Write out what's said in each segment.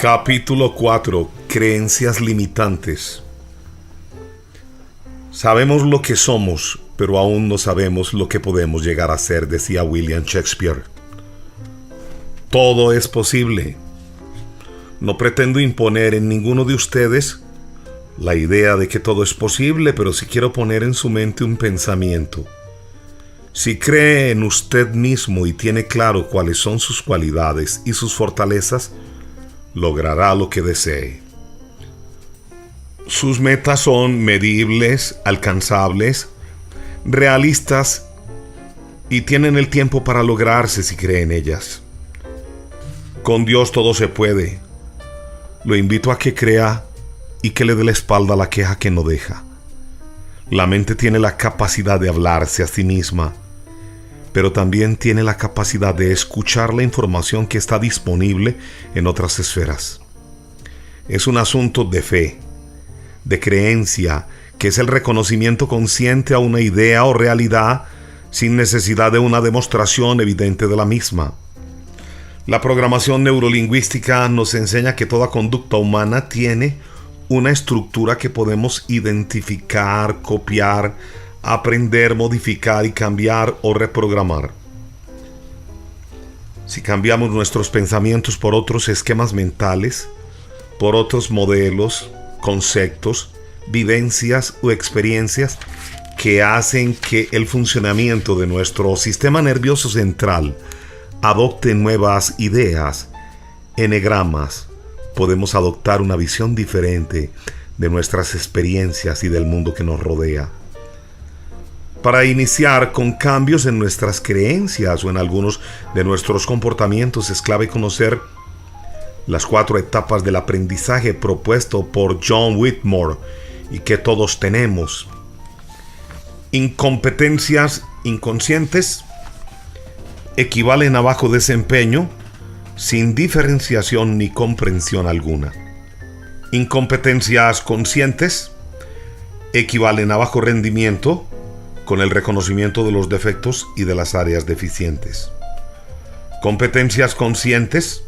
Capítulo 4. Creencias limitantes. Sabemos lo que somos, pero aún no sabemos lo que podemos llegar a ser, decía William Shakespeare. Todo es posible. No pretendo imponer en ninguno de ustedes la idea de que todo es posible, pero sí quiero poner en su mente un pensamiento. Si cree en usted mismo y tiene claro cuáles son sus cualidades y sus fortalezas, logrará lo que desee. Sus metas son medibles, alcanzables, realistas y tienen el tiempo para lograrse si cree en ellas. Con Dios todo se puede. Lo invito a que crea y que le dé la espalda a la queja que no deja. La mente tiene la capacidad de hablarse a sí misma, pero también tiene la capacidad de escuchar la información que está disponible en otras esferas. Es un asunto de fe, de creencia, que es el reconocimiento consciente a una idea o realidad sin necesidad de una demostración evidente de la misma. La programación neurolingüística nos enseña que toda conducta humana tiene una estructura que podemos identificar, copiar, aprender, modificar y cambiar o reprogramar. Si cambiamos nuestros pensamientos por otros esquemas mentales, por otros modelos, conceptos, vivencias o experiencias que hacen que el funcionamiento de nuestro sistema nervioso central adopte nuevas ideas, enegramas, podemos adoptar una visión diferente de nuestras experiencias y del mundo que nos rodea. Para iniciar con cambios en nuestras creencias o en algunos de nuestros comportamientos es clave conocer las 4 etapas del aprendizaje propuesto por John Whitmore y que todos tenemos. Incompetencias inconscientes equivalen a bajo desempeño sin diferenciación ni comprensión alguna. Incompetencias conscientes equivalen a bajo rendimiento con el reconocimiento de los defectos y de las áreas deficientes. Competencias conscientes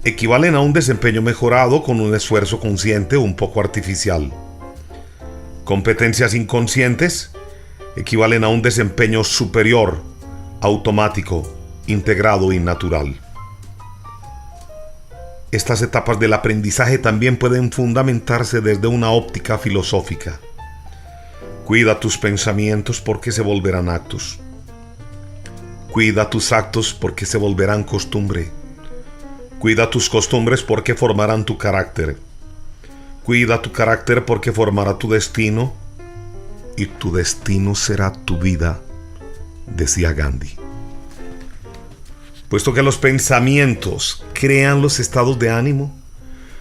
equivalen a un desempeño mejorado con un esfuerzo consciente un poco artificial. Competencias inconscientes equivalen a un desempeño superior, automático, integrado y natural. Estas etapas del aprendizaje también pueden fundamentarse desde una óptica filosófica. Cuida tus pensamientos porque se volverán actos. Cuida tus actos porque se volverán costumbre. Cuida tus costumbres porque formarán tu carácter. Cuida tu carácter porque formará tu destino. Y tu destino será tu vida, decía Gandhi. Puesto que los pensamientos crean los estados de ánimo,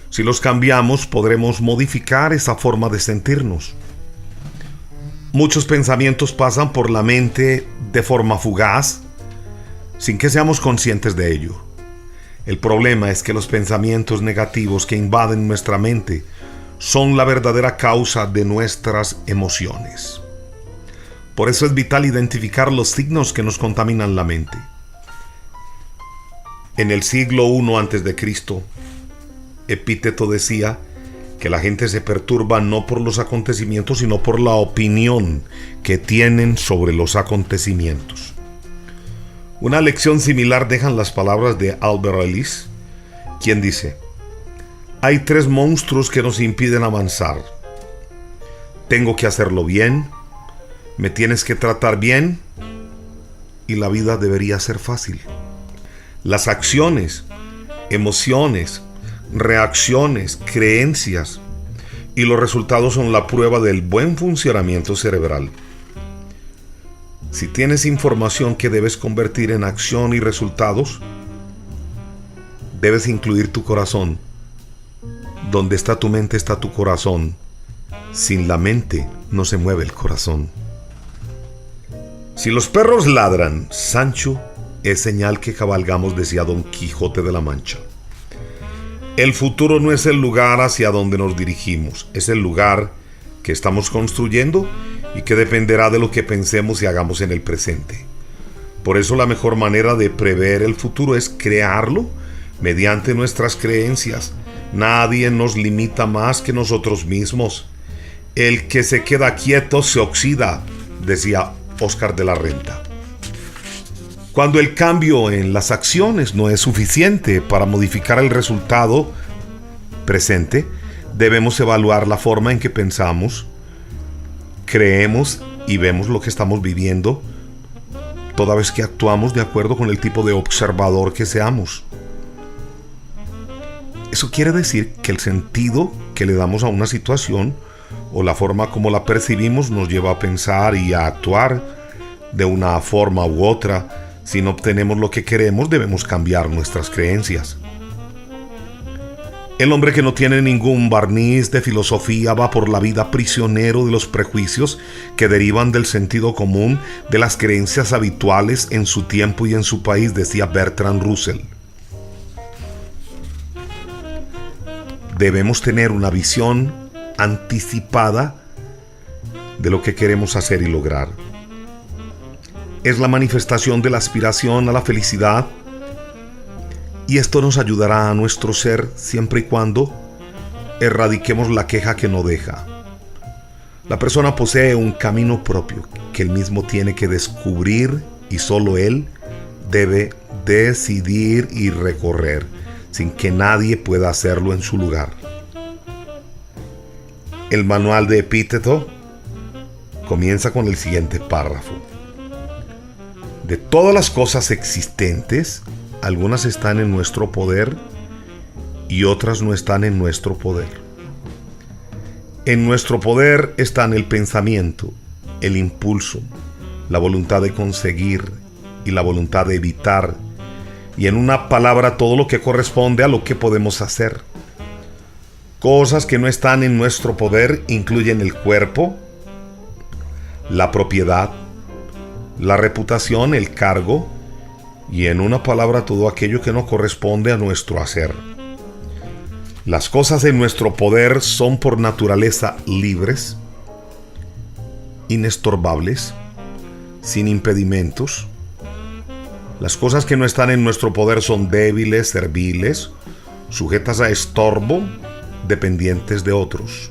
si los cambiamos podremos modificar esa forma de sentirnos. Muchos pensamientos pasan por la mente de forma fugaz, sin que seamos conscientes de ello. El problema es que los pensamientos negativos que invaden nuestra mente son la verdadera causa de nuestras emociones. Por eso es vital identificar los signos que nos contaminan la mente. En el siglo I a.C., Epíteto decía que la gente se perturba no por los acontecimientos, sino por la opinión que tienen sobre los acontecimientos. Una lección similar dejan las palabras de Albert Ellis, quien dice: hay 3 monstruos que nos impiden avanzar. Tengo que hacerlo bien, me tienes que tratar bien y la vida debería ser fácil. Las acciones, emociones, reacciones, creencias y los resultados son la prueba del buen funcionamiento cerebral. Si tienes información que debes convertir en acción y resultados, debes incluir tu corazón. Donde está tu mente está tu corazón. Sin la mente no se mueve el corazón. Si los perros ladran, Sancho, es señal que cabalgamos, decía Don Quijote de la Mancha. El futuro no es el lugar hacia donde nos dirigimos, es el lugar que estamos construyendo y que dependerá de lo que pensemos y hagamos en el presente. Por eso la mejor manera de prever el futuro es crearlo mediante nuestras creencias. Nadie nos limita más que nosotros mismos. El que se queda quieto se oxida, decía Óscar de la Renta. Cuando el cambio en las acciones no es suficiente para modificar el resultado presente, debemos evaluar la forma en que pensamos, creemos y vemos lo que estamos viviendo, toda vez que actuamos de acuerdo con el tipo de observador que seamos. Eso quiere decir que el sentido que le damos a una situación o la forma como la percibimos nos lleva a pensar y a actuar de una forma u otra. Si no obtenemos lo que queremos, debemos cambiar nuestras creencias. El hombre que no tiene ningún barniz de filosofía va por la vida prisionero de los prejuicios que derivan del sentido común, de las creencias habituales en su tiempo y en su país, decía Bertrand Russell. Debemos tener una visión anticipada de lo que queremos hacer y lograr. Es la manifestación de la aspiración a la felicidad, y esto nos ayudará a nuestro ser siempre y cuando erradiquemos la queja que no deja. La persona posee un camino propio que él mismo tiene que descubrir y solo él debe decidir y recorrer, sin que nadie pueda hacerlo en su lugar. El manual de Epíteto comienza con el siguiente párrafo. De todas las cosas existentes, algunas están en nuestro poder y otras no están en nuestro poder. En nuestro poder están el pensamiento, el impulso, la voluntad de conseguir y la voluntad de evitar, y en una palabra todo lo que corresponde a lo que podemos hacer. Cosas que no están en nuestro poder incluyen el cuerpo, la propiedad, la reputación, el cargo, y en una palabra todo aquello que no corresponde a nuestro hacer. Las cosas en nuestro poder son por naturaleza libres, inestorbables, sin impedimentos. Las cosas que no están en nuestro poder son débiles, serviles, sujetas a estorbo, dependientes de otros.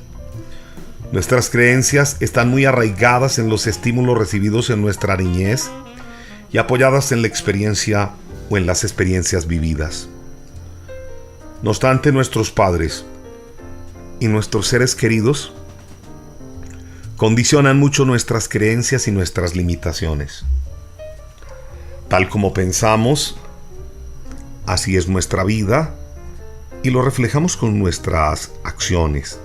Nuestras creencias están muy arraigadas en los estímulos recibidos en nuestra niñez y apoyadas en la experiencia o en las experiencias vividas. No obstante, nuestros padres y nuestros seres queridos condicionan mucho nuestras creencias y nuestras limitaciones. Tal como pensamos, así es nuestra vida y lo reflejamos con nuestras acciones.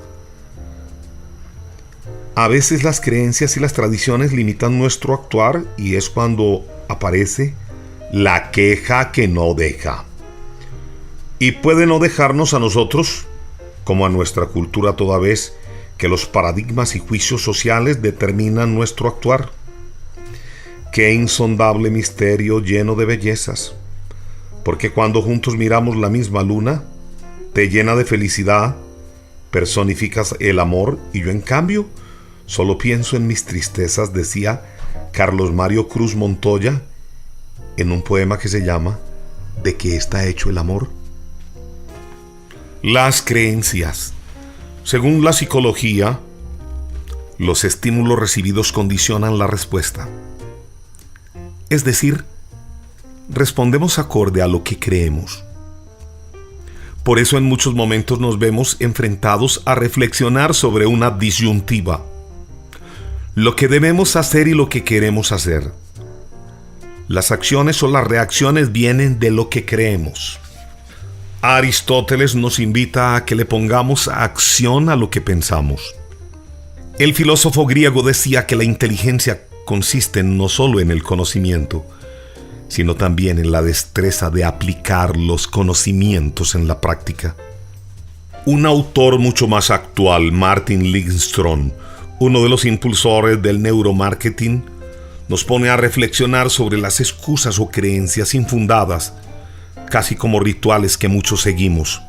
A veces las creencias y las tradiciones limitan nuestro actuar y es cuando aparece la queja que no deja. Y puede no dejarnos a nosotros, como a nuestra cultura, toda vez que los paradigmas y juicios sociales determinan nuestro actuar. Qué insondable misterio lleno de bellezas, porque cuando juntos miramos la misma luna, te llena de felicidad, personificas el amor, y yo en cambio solo pienso en mis tristezas, decía Carlos Mario Cruz Montoya en un poema que se llama ¿De qué está hecho el amor? Las creencias. Según la psicología, los estímulos recibidos condicionan la respuesta. Es decir, respondemos acorde a lo que creemos. Por eso en muchos momentos nos vemos enfrentados a reflexionar sobre una disyuntiva: lo que debemos hacer y lo que queremos hacer. Las acciones o las reacciones vienen de lo que creemos. Aristóteles nos invita a que le pongamos acción a lo que pensamos. El filósofo griego decía que la inteligencia consiste no solo en el conocimiento, sino también en la destreza de aplicar los conocimientos en la práctica. Un autor mucho más actual, Martin Lindström, uno de los impulsores del neuromarketing, nos pone a reflexionar sobre las excusas o creencias infundadas, casi como rituales que muchos seguimos.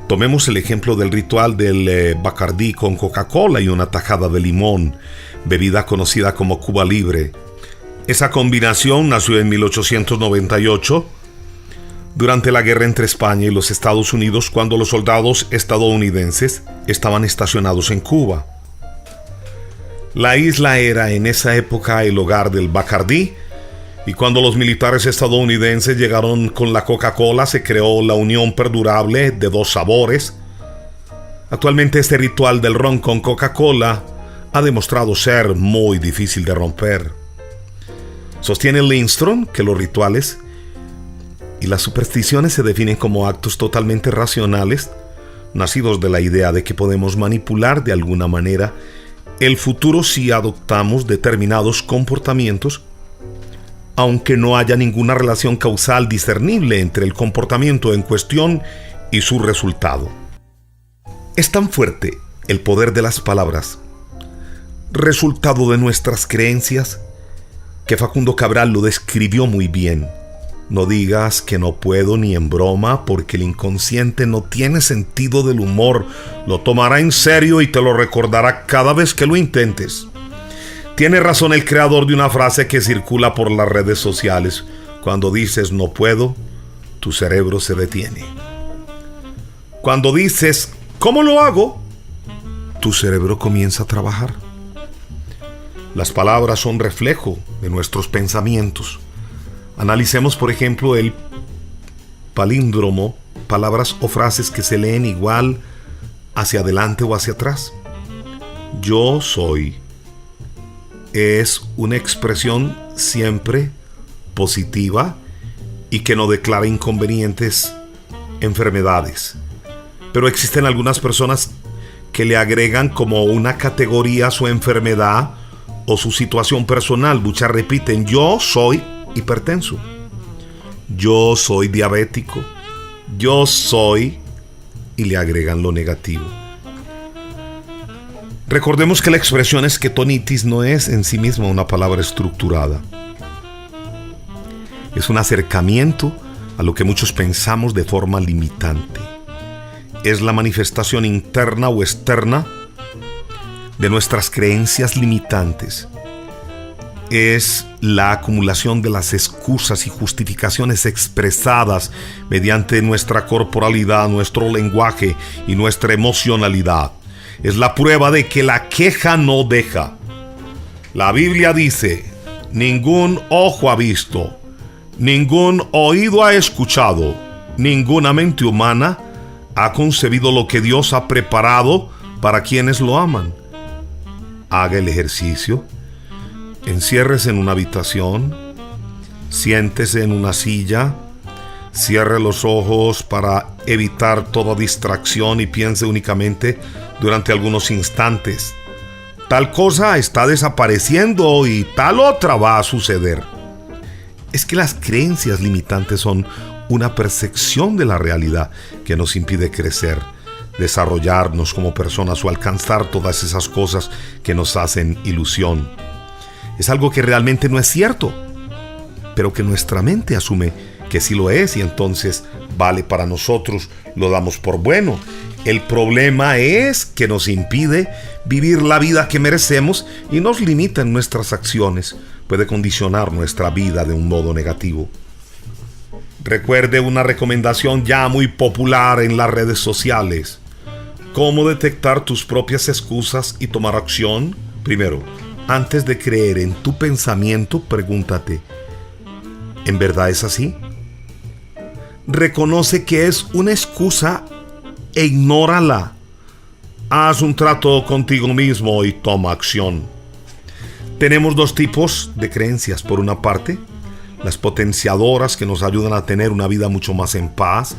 Tomemos el ejemplo del ritual del Bacardí con Coca-Cola y una tajada de limón, bebida conocida como Cuba Libre. Esa combinación nació en 1898, durante la guerra entre España y los Estados Unidos, cuando los soldados estadounidenses estaban estacionados en Cuba. La isla era en esa época el hogar del Bacardí, y cuando los militares estadounidenses llegaron con la Coca-Cola, se creó la unión perdurable de dos sabores. Actualmente este ritual del ron con Coca-Cola ha demostrado ser muy difícil de romper. Sostiene Lindstrom que los rituales y las supersticiones se definen como actos totalmente racionales, nacidos de la idea de que podemos manipular de alguna manera el futuro si adoptamos determinados comportamientos, aunque no haya ninguna relación causal discernible entre el comportamiento en cuestión y su resultado. Es tan fuerte el poder de las palabras, resultado de nuestras creencias, que Facundo Cabral lo describió muy bien. No digas que no puedo ni en broma, porque el inconsciente no tiene sentido del humor, lo tomará en serio y te lo recordará cada vez que lo intentes. Tiene razón el creador de una frase que circula por las redes sociales: cuando dices no puedo, tu cerebro se detiene. Cuando dices ¿cómo lo hago?, tu cerebro comienza a trabajar. Las palabras son reflejo de nuestros pensamientos. Analicemos, por ejemplo, el palíndromo, palabras o frases que se leen igual hacia adelante o hacia atrás. Yo soy es una expresión siempre positiva y que no declara inconvenientes, enfermedades. Pero existen algunas personas que le agregan como una categoría a su enfermedad o su situación personal. Muchas repiten: yo soy hipertenso, yo soy diabético, yo soy, y le agregan lo negativo. Recordemos que la expresión esquetonitis no es en sí misma una palabra estructurada. Es un acercamiento a lo que muchos pensamos de forma limitante. Es la manifestación interna o externa de nuestras creencias limitantes. Es la acumulación de las excusas y justificaciones expresadas mediante nuestra corporalidad, nuestro lenguaje y nuestra emocionalidad. Es la prueba de que la queja no deja. La Biblia dice: ningún ojo ha visto, ningún oído ha escuchado, ninguna mente humana ha concebido lo que Dios ha preparado para quienes lo aman. Haga el ejercicio. Enciérrese en una habitación, siéntese en una silla, cierre los ojos para evitar toda distracción y piense únicamente durante algunos instantes: tal cosa está desapareciendo y tal otra va a suceder. Es que las creencias limitantes son una percepción de la realidad que nos impide crecer, desarrollarnos como personas o alcanzar todas esas cosas que nos hacen ilusión. Es algo que realmente no es cierto, pero que nuestra mente asume que sí lo es y entonces vale para nosotros, lo damos por bueno. El problema es que nos impide vivir la vida que merecemos y nos limita en nuestras acciones. Puede condicionar nuestra vida de un modo negativo. Recuerde una recomendación ya muy popular en las redes sociales: ¿cómo detectar tus propias excusas y tomar acción? Primero, antes de creer en tu pensamiento, pregúntate: ¿en verdad es así? Reconoce que es una excusa e ignórala. Haz un trato contigo mismo y toma acción. Tenemos dos tipos de creencias. Por una parte, las potenciadoras, que nos ayudan a tener una vida mucho más en paz,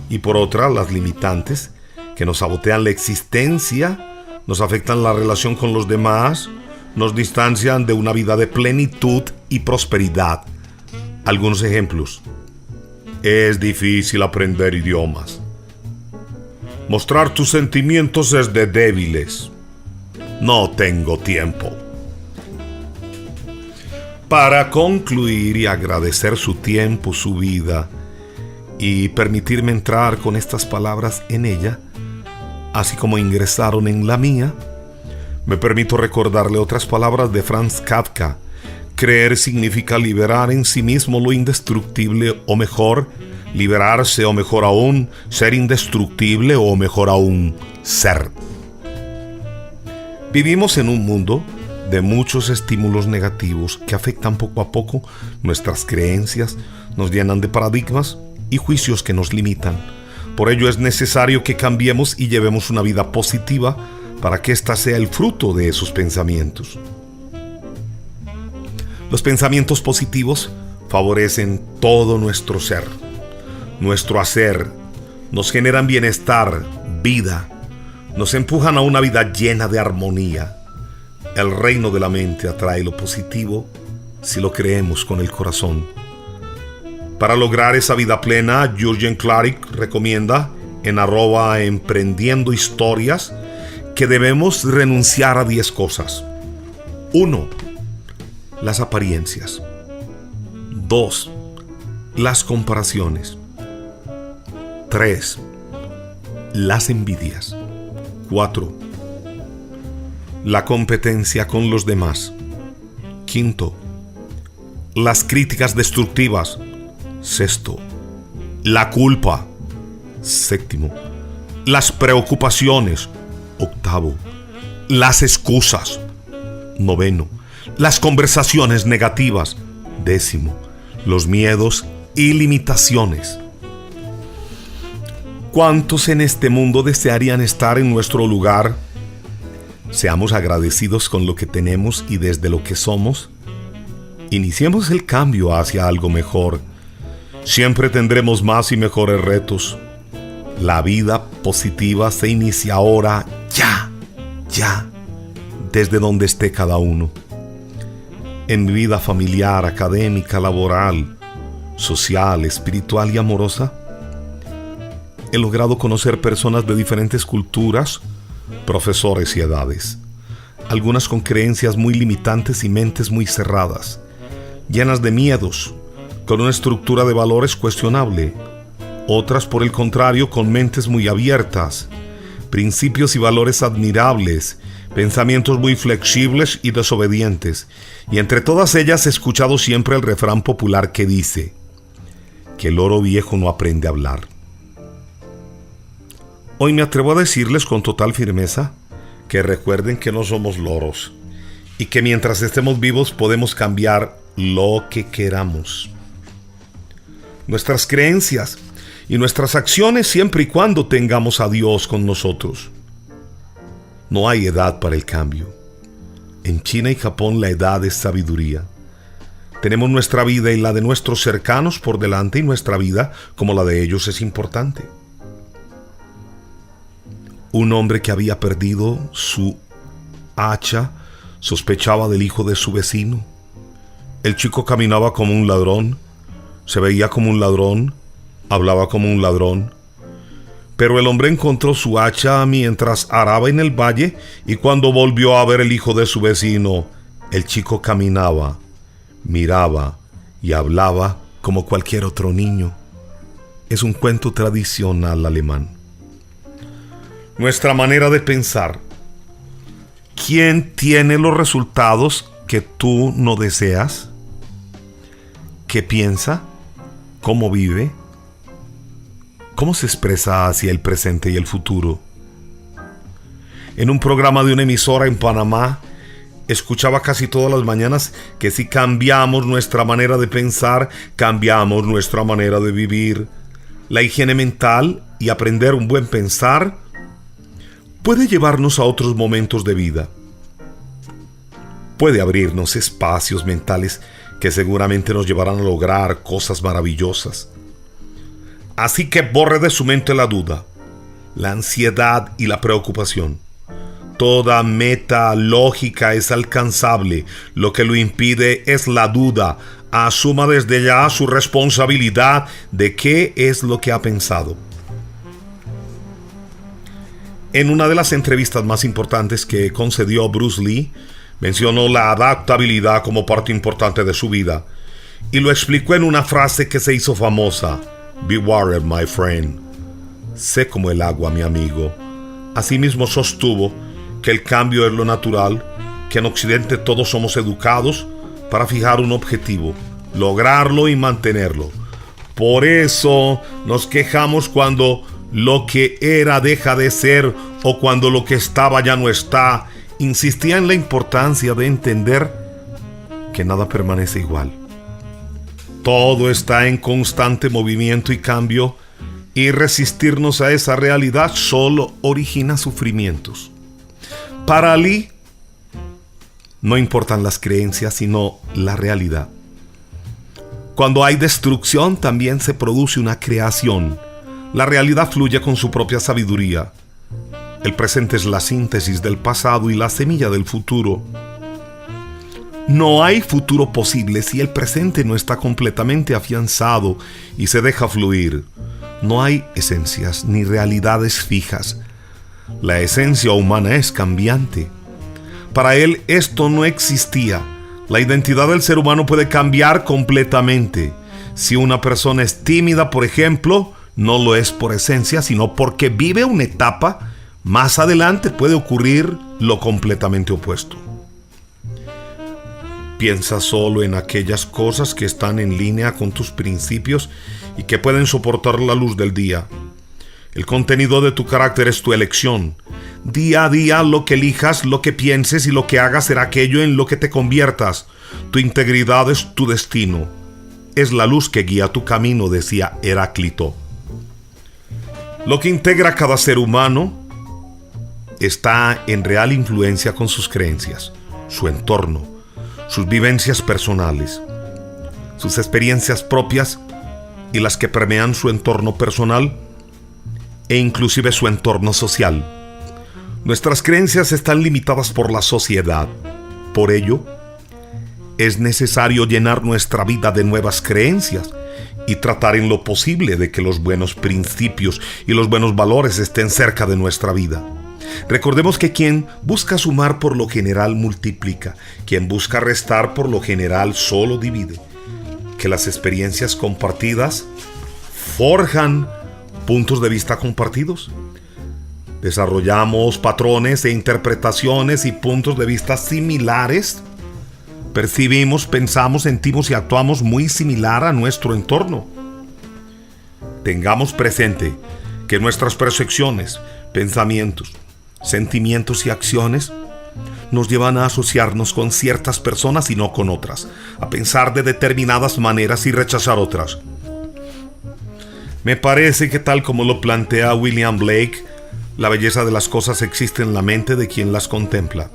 y por otra, las limitantes, que nos sabotean la existencia, nos afectan la relación con los demás, nos distancian de una vida de plenitud y prosperidad. Algunos ejemplos: es difícil aprender idiomas. Mostrar tus sentimientos es de débiles. No tengo tiempo. Para concluir y agradecer su tiempo, su vida, y permitirme entrar con estas palabras en ella, así como ingresaron en la mía, me permito recordarle otras palabras de Franz Kafka. Creer significa liberar en sí mismo lo indestructible, o mejor, liberarse o mejor aún, ser indestructible o mejor aún, ser. Vivimos en un mundo de muchos estímulos negativos que afectan poco a poco nuestras creencias, nos llenan de paradigmas y juicios que nos limitan. Por ello es necesario que cambiemos y llevemos una vida positiva para que ésta sea el fruto de esos pensamientos. Los pensamientos positivos favorecen todo nuestro ser, nuestro hacer, nos generan bienestar, vida, nos empujan a una vida llena de armonía. El reino de la mente atrae lo positivo si lo creemos con el corazón. Para lograr esa vida plena, Jürgen Klarik recomienda en @emprendiendohistorias que debemos renunciar a 10 cosas. 1. Las apariencias. 2. Las comparaciones. 3. Las envidias. 4. La competencia con los demás. 5. Las críticas destructivas. 6. La culpa. 7. Las preocupaciones. 8. Las excusas. 9. Las conversaciones negativas. 10. Los miedos y limitaciones. ¿Cuántos en este mundo desearían estar en nuestro lugar? Seamos agradecidos con lo que tenemos y desde lo que somos. Iniciemos el cambio hacia algo mejor. Siempre tendremos más y mejores retos. La vida positiva se inicia ahora, ya, desde donde esté cada uno. En mi vida familiar, académica, laboral, social, espiritual y amorosa, he logrado conocer personas de diferentes culturas, profesores y edades, algunas con creencias muy limitantes y mentes muy cerradas, llenas de miedos, con una estructura de valores cuestionable, otras por el contrario con mentes muy abiertas, principios y valores admirables, pensamientos muy flexibles y desobedientes, y entre todas ellas he escuchado siempre el refrán popular que dice que el loro viejo no aprende a hablar. Hoy me atrevo a decirles con total firmeza que recuerden que no somos loros y que mientras estemos vivos podemos cambiar lo que queramos. Nuestras creencias y nuestras acciones siempre y cuando tengamos a Dios con nosotros. No hay edad para el cambio. En China y Japón la edad es sabiduría. Tenemos nuestra vida y la de nuestros cercanos por delante y nuestra vida como la de ellos es importante. Un hombre que había perdido su hacha sospechaba del hijo de su vecino. El chico caminaba como un ladrón, se veía como un ladrón, hablaba como un ladrón. Pero el hombre encontró su hacha mientras araba en el valle y cuando volvió a ver el hijo de su vecino, el chico caminaba, miraba y hablaba como cualquier otro niño. Es un cuento tradicional alemán. Nuestra manera de pensar. ¿Quién tiene los resultados que tú no deseas? ¿Qué piensa? ¿Cómo vive? ¿Cómo se expresa hacia el presente y el futuro? En un programa de una emisora en Panamá, escuchaba casi todas las mañanas que si cambiamos nuestra manera de pensar, cambiamos nuestra manera de vivir. La higiene mental y aprender un buen pensar puede llevarnos a otros momentos de vida. Puede abrirnos espacios mentales que seguramente nos llevarán a lograr cosas maravillosas. Así que borre de su mente la duda, la ansiedad y la preocupación. Toda meta lógica es alcanzable. Lo que lo impide es la duda. Asuma desde ya su responsabilidad de qué es lo que ha pensado. En una de las entrevistas más importantes que concedió Bruce Lee, mencionó la adaptabilidad como parte importante de su vida y lo explicó en una frase que se hizo famosa: Be water, my friend. Sé como el agua, mi amigo. Asimismo sostuvo que el cambio es lo natural, que en Occidente todos somos educados para fijar un objetivo, lograrlo y mantenerlo. Por eso nos quejamos cuando lo que era deja de ser o cuando lo que estaba ya no está. Insistía en la importancia de entender que nada permanece igual. Todo está en constante movimiento y cambio, y resistirnos a esa realidad solo origina sufrimientos. Para Ali, no importan las creencias, sino la realidad. Cuando hay destrucción, también se produce una creación. La realidad fluye con su propia sabiduría. El presente es la síntesis del pasado y la semilla del futuro. No hay futuro posible si el presente no está completamente afianzado y se deja fluir. No hay esencias ni realidades fijas. La esencia humana es cambiante. Para él esto no existía. La identidad del ser humano puede cambiar completamente. Si una persona es tímida, por ejemplo, no lo es por esencia, sino porque vive una etapa. Más adelante puede ocurrir lo completamente opuesto. Piensa solo en aquellas cosas que están en línea con tus principios y que pueden soportar la luz del día. El contenido de tu carácter es tu elección. Día a día lo que elijas, lo que pienses y lo que hagas será aquello en lo que te conviertas. Tu integridad es tu destino. Es la luz que guía tu camino, decía Heráclito. Lo que integra a cada ser humano está en real influencia con sus creencias, su entorno, sus vivencias personales, sus experiencias propias y las que permean su entorno personal e inclusive su entorno social. Nuestras creencias están limitadas por la sociedad. Por ello, es necesario llenar nuestra vida de nuevas creencias y tratar en lo posible de que los buenos principios y los buenos valores estén cerca de nuestra vida. Recordemos que quien busca sumar por lo general multiplica, quien busca restar por lo general solo divide, que las experiencias compartidas forjan puntos de vista compartidos. Desarrollamos patrones e interpretaciones y puntos de vista similares. Percibimos, pensamos, sentimos y actuamos muy similar a nuestro entorno. Tengamos presente que nuestras percepciones, pensamientos, sentimientos y acciones nos llevan a asociarnos con ciertas personas y no con otras, a pensar de determinadas maneras y rechazar otras. Me parece que tal como lo plantea William Blake, la belleza de las cosas existe en la mente de quien las contempla.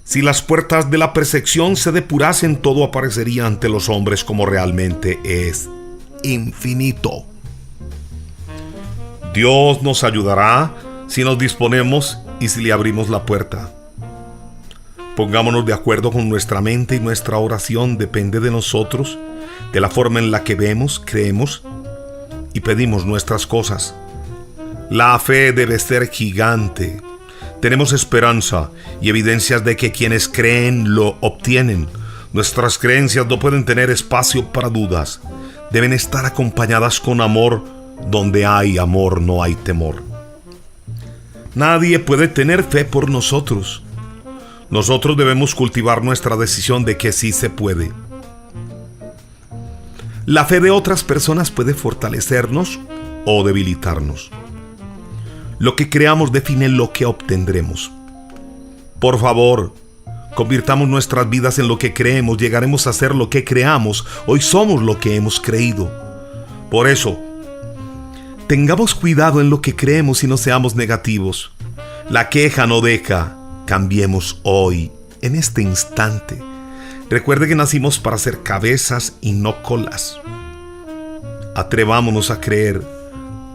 Si las puertas de la percepción se depurasen, todo aparecería ante los hombres como realmente es: infinito. Dios nos ayudará si nos disponemos y si le abrimos la puerta. Pongámonos de acuerdo con nuestra mente y nuestra oración depende de nosotros, de la forma en la que vemos, creemos y pedimos nuestras cosas. La fe debe ser gigante. Tenemos esperanza y evidencias de que quienes creen lo obtienen. Nuestras creencias no pueden tener espacio para dudas. Deben estar acompañadas con amor. Donde hay amor no hay temor. Nadie puede tener fe por nosotros. Nosotros debemos cultivar nuestra decisión de que sí se puede. La fe de otras personas puede fortalecernos o debilitarnos. Lo que creamos define lo que obtendremos. Por favor, convirtamos nuestras vidas en lo que creemos. Llegaremos a ser lo que creamos. Hoy somos lo que hemos creído. Por eso, tengamos cuidado en lo que creemos y no seamos negativos. La queja no deja. Cambiemos hoy, en este instante. Recuerde que nacimos para ser cabezas y no colas. Atrevámonos a creer,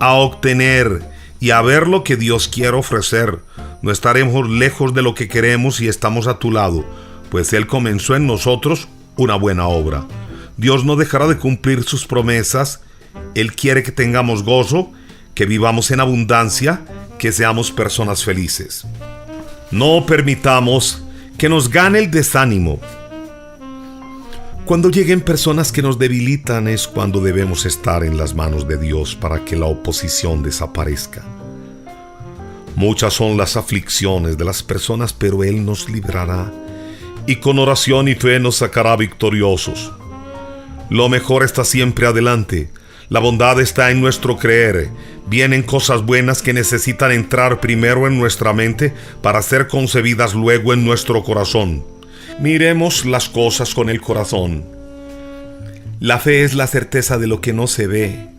a obtener y a ver lo que Dios quiere ofrecer. No estaremos lejos de lo que queremos si estamos a tu lado, pues Él comenzó en nosotros una buena obra. Dios no dejará de cumplir sus promesas. Él quiere que tengamos gozo, que vivamos en abundancia, que seamos personas felices. No permitamos que nos gane el desánimo. Cuando lleguen personas que nos debilitan es cuando debemos estar en las manos de Dios para que la oposición desaparezca. Muchas son las aflicciones de las personas, pero Él nos librará y con oración y fe nos sacará victoriosos. Lo mejor está siempre adelante. La bondad está en nuestro creer. Vienen cosas buenas que necesitan entrar primero en nuestra mente para ser concebidas luego en nuestro corazón. Miremos las cosas con el corazón. La fe es la certeza de lo que no se ve.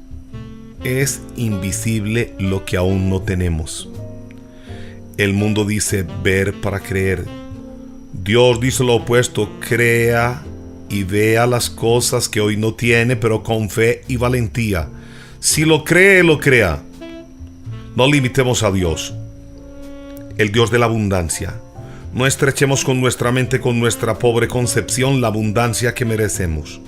Es invisible lo que aún no tenemos. El mundo dice ver para creer. Dios dice lo opuesto: crea y vea las cosas que hoy no tiene, pero con fe y valentía. Si lo cree, lo crea. No limitemos a Dios, el Dios de la abundancia. No estrechemos con nuestra mente, con nuestra pobre concepción, la abundancia que merecemos.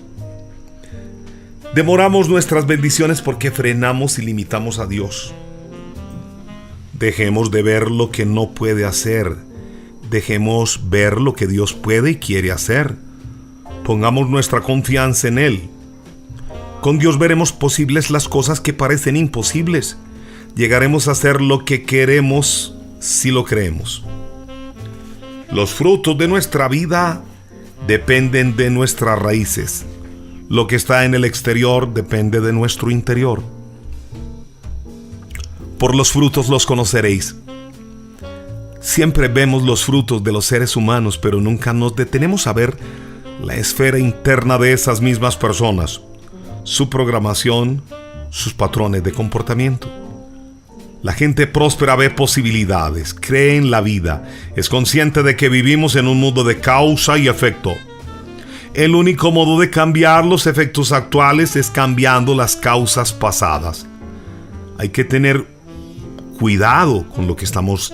Demoramos nuestras bendiciones porque frenamos y limitamos a Dios. Dejemos de ver lo que no puede hacer. Dejemos ver lo que Dios puede y quiere hacer. Pongamos nuestra confianza en Él. Con Dios veremos posibles las cosas que parecen imposibles. Llegaremos a hacer lo que queremos si lo creemos. Los frutos de nuestra vida dependen de nuestras raíces. Lo que está en el exterior depende de nuestro interior. Por los frutos los conoceréis. Siempre vemos los frutos de los seres humanos, pero nunca nos detenemos a ver la esfera interna de esas mismas personas, su programación, sus patrones de comportamiento. La gente próspera ve posibilidades, cree en la vida, es consciente de que vivimos en un mundo de causa y efecto. El único modo de cambiar los efectos actuales es cambiando las causas pasadas. Hay que tener cuidado con lo que estamos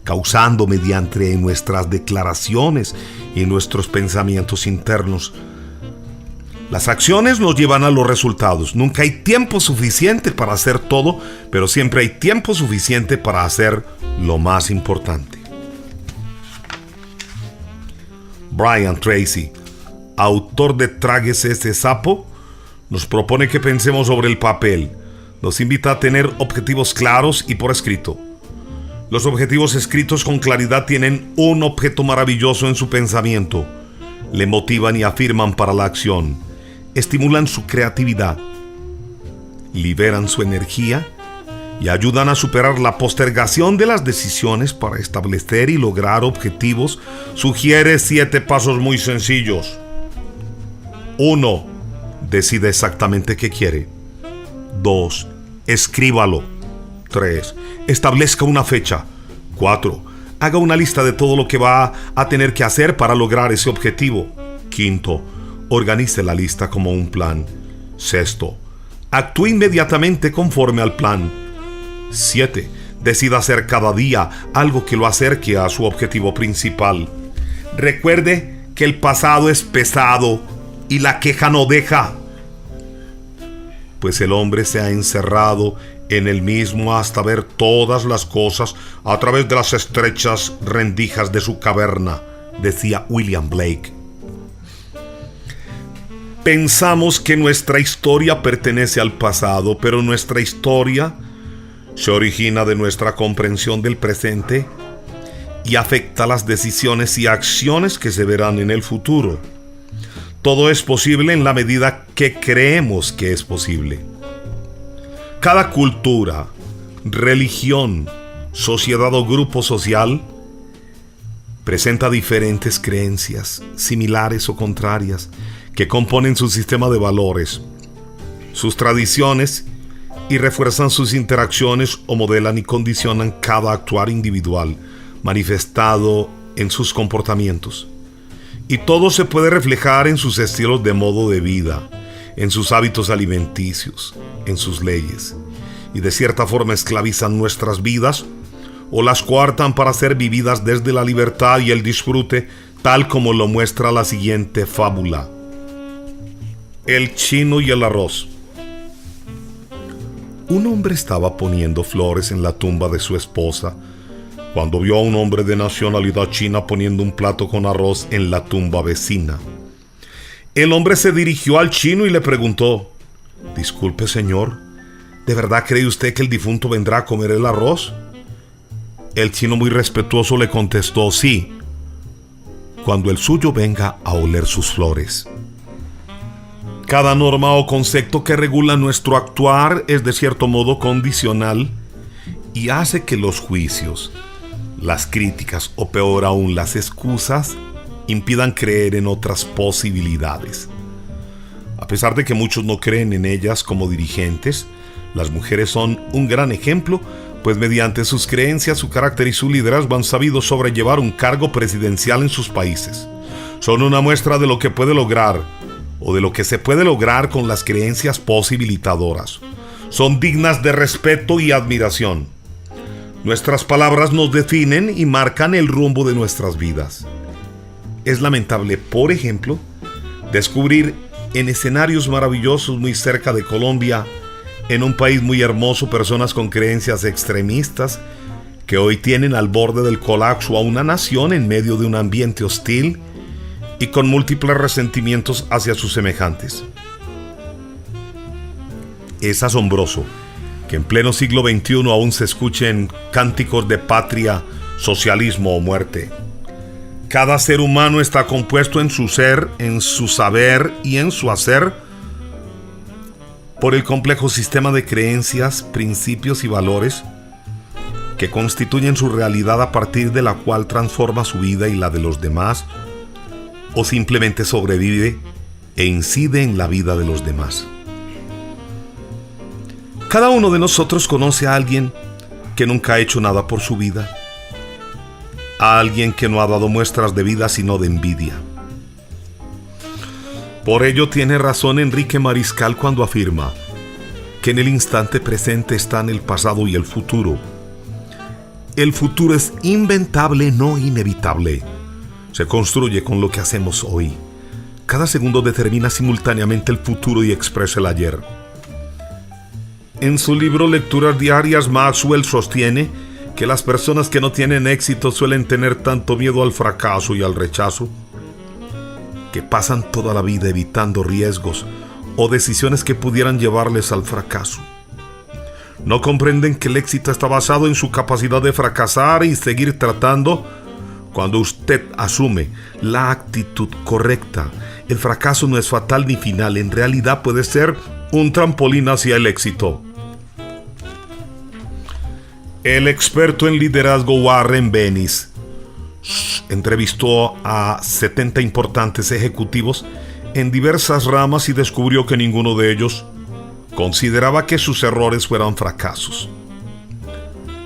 causando mediante nuestras declaraciones y nuestros pensamientos internos. Las acciones nos llevan a los resultados. Nunca hay tiempo suficiente para hacer todo, pero siempre hay tiempo suficiente para hacer lo más importante. Brian Tracy, autor de Tráguese ese sapo, nos propone que pensemos sobre el papel. Nos invita a tener objetivos claros y por escrito. Los objetivos escritos con claridad tienen un objeto maravilloso en su pensamiento. Le motivan y afirman para la acción. Estimulan su creatividad. Liberan su energía y ayudan a superar la postergación de las decisiones para establecer y lograr objetivos. Sugiere 7 pasos muy sencillos. 1. Decide exactamente qué quiere. 2. Escríbalo. 3. Establezca una fecha. 4. Haga una lista de todo lo que va a tener que hacer para lograr ese objetivo. 5. Organice la lista como un plan. 6. Actúe inmediatamente conforme al plan. 7. Decida hacer cada día algo que lo acerque a su objetivo principal. Recuerde que el pasado es pesado y la queja no deja, pues el hombre se ha encerrado en él mismo hasta ver todas las cosas a través de las estrechas rendijas de su caverna, decía William Blake. Pensamos que nuestra historia pertenece al pasado, pero nuestra historia se origina de nuestra comprensión del presente y afecta las decisiones y acciones que se verán en el futuro. Todo es posible en la medida que creemos que es posible. Cada cultura, religión, sociedad o grupo social presenta diferentes creencias, similares o contrarias, que componen su sistema de valores, sus tradiciones y refuerzan sus interacciones o modelan y condicionan cada actuar individual manifestado en sus comportamientos. Y todo se puede reflejar en sus estilos de modo de vida, en sus hábitos alimenticios, en sus leyes. Y de cierta forma esclavizan nuestras vidas o las coartan para ser vividas desde la libertad y el disfrute, tal como lo muestra la siguiente fábula. El chino y el arroz. Un hombre estaba poniendo flores en la tumba de su esposa cuando vio a un hombre de nacionalidad china poniendo un plato con arroz en la tumba vecina. El hombre se dirigió al chino y le preguntó: «Disculpe, señor, ¿de verdad cree usted que el difunto vendrá a comer el arroz?». El chino, muy respetuoso, le contestó: «Sí, cuando el suyo venga a oler sus flores». Cada norma o concepto que regula nuestro actuar es de cierto modo condicional y hace que los juicios, las críticas o peor aún las excusas impidan creer en otras posibilidades. A pesar de que muchos no creen en ellas como dirigentes, las mujeres son un gran ejemplo, pues mediante sus creencias, su carácter y su liderazgo han sabido sobrellevar un cargo presidencial en sus países. Son una muestra de lo que puede lograr o de lo que se puede lograr con las creencias posibilitadoras. Son dignas de respeto y admiración. Nuestras palabras nos definen y marcan el rumbo de nuestras vidas. Es lamentable, por ejemplo, descubrir en escenarios maravillosos muy cerca de Colombia, en un país muy hermoso, personas con creencias extremistas que hoy tienen al borde del colapso a una nación en medio de un ambiente hostil y con múltiples resentimientos hacia sus semejantes. Es asombroso que en pleno siglo XXI aún se escuchen cánticos de patria, socialismo o muerte. Cada ser humano está compuesto en su ser, en su saber y en su hacer por el complejo sistema de creencias, principios y valores que constituyen su realidad, a partir de la cual transforma su vida y la de los demás, o simplemente sobrevive e incide en la vida de los demás. Cada uno de nosotros conoce a alguien que nunca ha hecho nada por su vida, a alguien que no ha dado muestras de vida sino de envidia. Por ello tiene razón Enrique Mariscal cuando afirma que en el instante presente están el pasado y el futuro. El futuro es inventable, no inevitable. Se construye con lo que hacemos hoy. Cada segundo determina simultáneamente el futuro y expresa el ayer. En su libro Lecturas Diarias, Maxwell sostiene que las personas que no tienen éxito suelen tener tanto miedo al fracaso y al rechazo que pasan toda la vida evitando riesgos o decisiones que pudieran llevarles al fracaso. No comprenden que el éxito está basado en su capacidad de fracasar y seguir tratando. Cuando usted asume la actitud correcta, el fracaso no es fatal ni final, en realidad puede ser un trampolín hacia el éxito. El experto en liderazgo Warren Bennis entrevistó a 70 importantes ejecutivos en diversas ramas y descubrió que ninguno de ellos consideraba que sus errores fueran fracasos.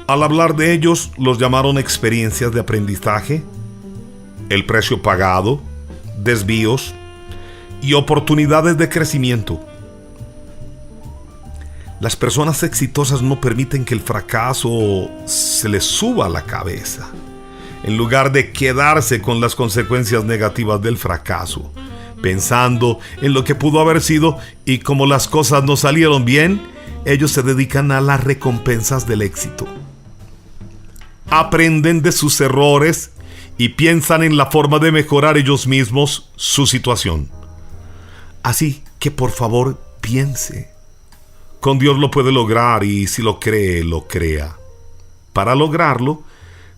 Al hablar de ellos, los llamaron experiencias de aprendizaje, el precio pagado, desvíos y oportunidades de crecimiento. Las personas exitosas no permiten que el fracaso se les suba a la cabeza. En lugar de quedarse con las consecuencias negativas del fracaso, pensando en lo que pudo haber sido y como las cosas no salieron bien, ellos se dedican a las recompensas del éxito. Aprenden de sus errores y piensan en la forma de mejorar ellos mismos su situación. Así que por favor piense. Con Dios lo puede lograr y si lo cree, lo crea. Para lograrlo,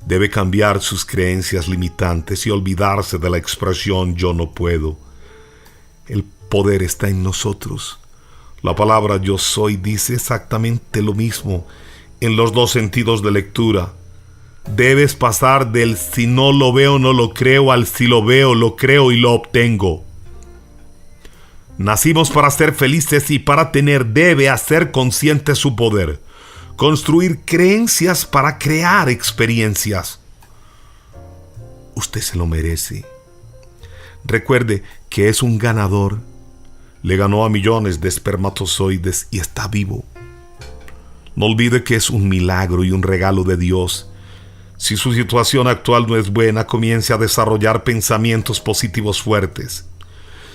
debe cambiar sus creencias limitantes y olvidarse de la expresión yo no puedo. El poder está en nosotros. La palabra yo soy dice exactamente lo mismo en los dos sentidos de lectura. Debes pasar del si no lo veo, no lo creo, al si lo veo, lo creo y lo obtengo. Nacimos para ser felices y para tener debe hacer consciente su poder. Construir creencias para crear experiencias. Usted se lo merece. Recuerde que es un ganador. Le ganó a millones de espermatozoides y está vivo. No olvide que es un milagro y un regalo de Dios. Si su situación actual no es buena, comience a desarrollar pensamientos positivos fuertes.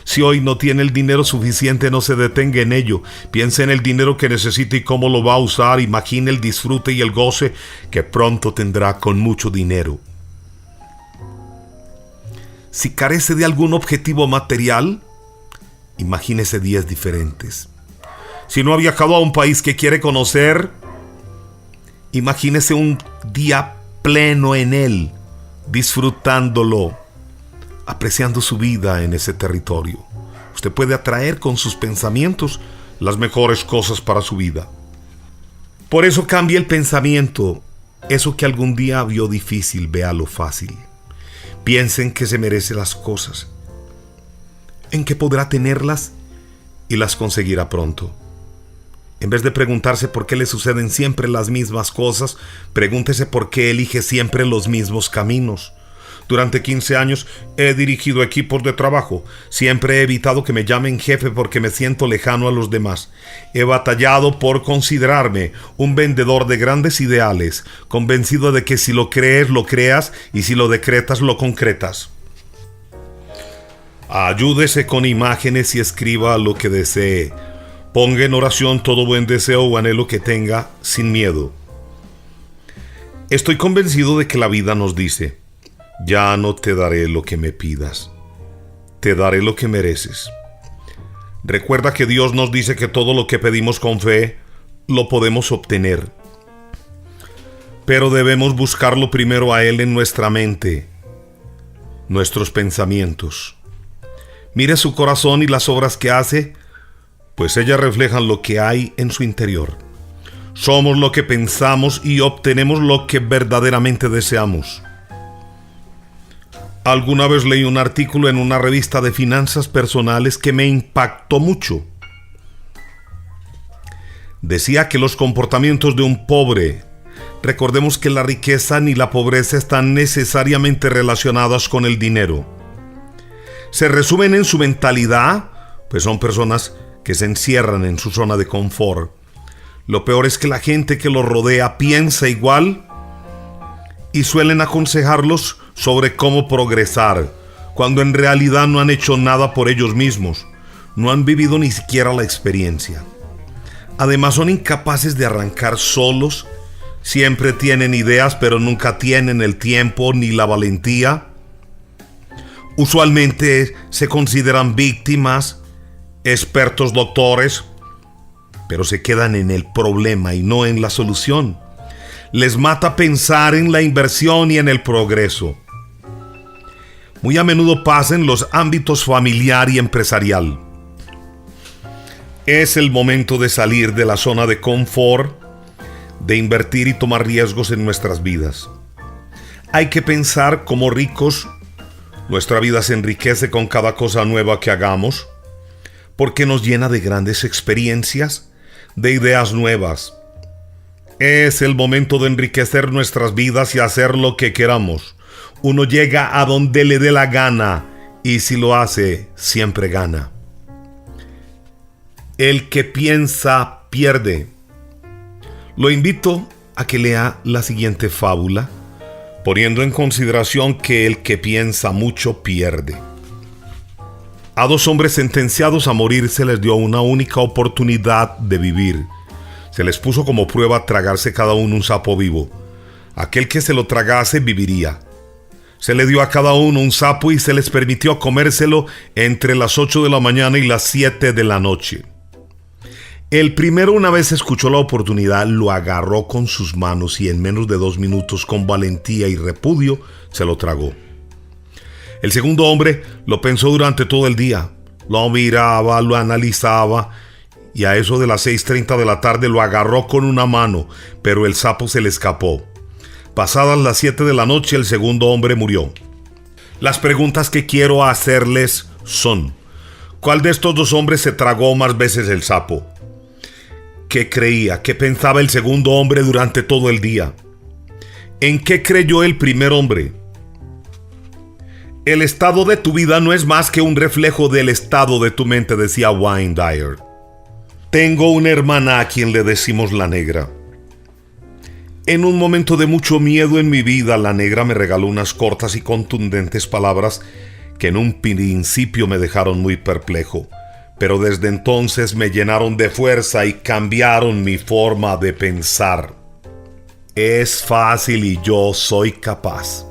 Si hoy no tiene el dinero suficiente, no se detenga en ello. Piense en el dinero que necesita y cómo lo va a usar. Imagine el disfrute y el goce que pronto tendrá con mucho dinero. Si carece de algún objetivo material, imagínese 10 diferentes. Si no ha viajado a un país que quiere conocer, imagínese un día pleno en él, disfrutándolo, apreciando su vida en ese territorio. Usted puede atraer con sus pensamientos las mejores cosas para su vida. Por eso cambie el pensamiento. Eso que algún día vio difícil, véalo fácil. Piensen que se merece las cosas, en que podrá tenerlas y las conseguirá pronto. En vez de preguntarse por qué le suceden siempre las mismas cosas, pregúntese por qué elige siempre los mismos caminos. Durante 15 años he dirigido equipos de trabajo. Siempre he evitado que me llamen jefe porque me siento lejano a los demás. He batallado por considerarme un vendedor de grandes ideales, convencido de que si lo crees, lo creas, y si lo decretas, lo concretas. Ayúdese con imágenes y escriba lo que desee. Ponga en oración todo buen deseo o anhelo que tenga sin miedo. Estoy convencido de que la vida nos dice: ya no te daré lo que me pidas, te daré lo que mereces. Recuerda que Dios nos dice que todo lo que pedimos con fe lo podemos obtener, pero debemos buscarlo primero a Él en nuestra mente, nuestros pensamientos. Mire su corazón y las obras que hace, pues ellas reflejan lo que hay en su interior. Somos lo que pensamos y obtenemos lo que verdaderamente deseamos. Alguna vez leí un artículo en una revista de finanzas personales que me impactó mucho. Decía que los comportamientos de un pobre, recordemos que la riqueza ni la pobreza están necesariamente relacionadas con el dinero, se resumen en su mentalidad, pues son personas que se encierran en su zona de confort. Lo peor es que la gente que los rodea piensa igual y suelen aconsejarlos sobre cómo progresar, cuando en realidad no han hecho nada por ellos mismos, no han vivido ni siquiera la experiencia. Además, son incapaces de arrancar solos, siempre tienen ideas pero nunca tienen el tiempo ni la valentía. Usualmente se consideran víctimas, expertos doctores, pero se quedan en el problema y no en la solución. Les mata pensar en la inversión y en el progreso. Muy a menudo pasa en los ámbitos familiar y empresarial. Es el momento de salir de la zona de confort, de invertir y tomar riesgos en nuestras vidas. Hay que pensar como ricos. Nuestra vida se enriquece con cada cosa nueva que hagamos, porque nos llena de grandes experiencias, de ideas nuevas. Es el momento de enriquecer nuestras vidas y hacer lo que queramos. Uno llega a donde le dé la gana, y si lo hace, siempre gana. El que piensa, pierde. Lo invito a que lea la siguiente fábula, poniendo en consideración que el que piensa mucho, pierde. A 2 hombres sentenciados a morir se les dio una única oportunidad de vivir. Se les puso como prueba tragarse cada uno un sapo vivo. Aquel que se lo tragase viviría. Se le dio a cada uno un sapo y se les permitió comérselo entre las 8 de la mañana y las 7 de la noche. El primero, una vez escuchó la oportunidad, lo agarró con sus manos y en menos de 2 minutos, con valentía y repudio, se lo tragó. El segundo hombre lo pensó durante todo el día. Lo miraba, lo analizaba, y a eso de las 6:30 de la tarde lo agarró con una mano, pero el sapo se le escapó. Pasadas las 7 de la noche, el segundo hombre murió. Las preguntas que quiero hacerles son: ¿cuál de estos 2 hombres se tragó más veces el sapo? ¿Qué creía? ¿Qué pensaba el segundo hombre durante todo el día? ¿En qué creyó el primer hombre? El estado de tu vida no es más que un reflejo del estado de tu mente, decía Wayne Dyer. Tengo una hermana a quien le decimos la negra. En un momento de mucho miedo en mi vida, la negra me regaló unas cortas y contundentes palabras que en un principio me dejaron muy perplejo, pero desde entonces me llenaron de fuerza y cambiaron mi forma de pensar. Es fácil y yo soy capaz.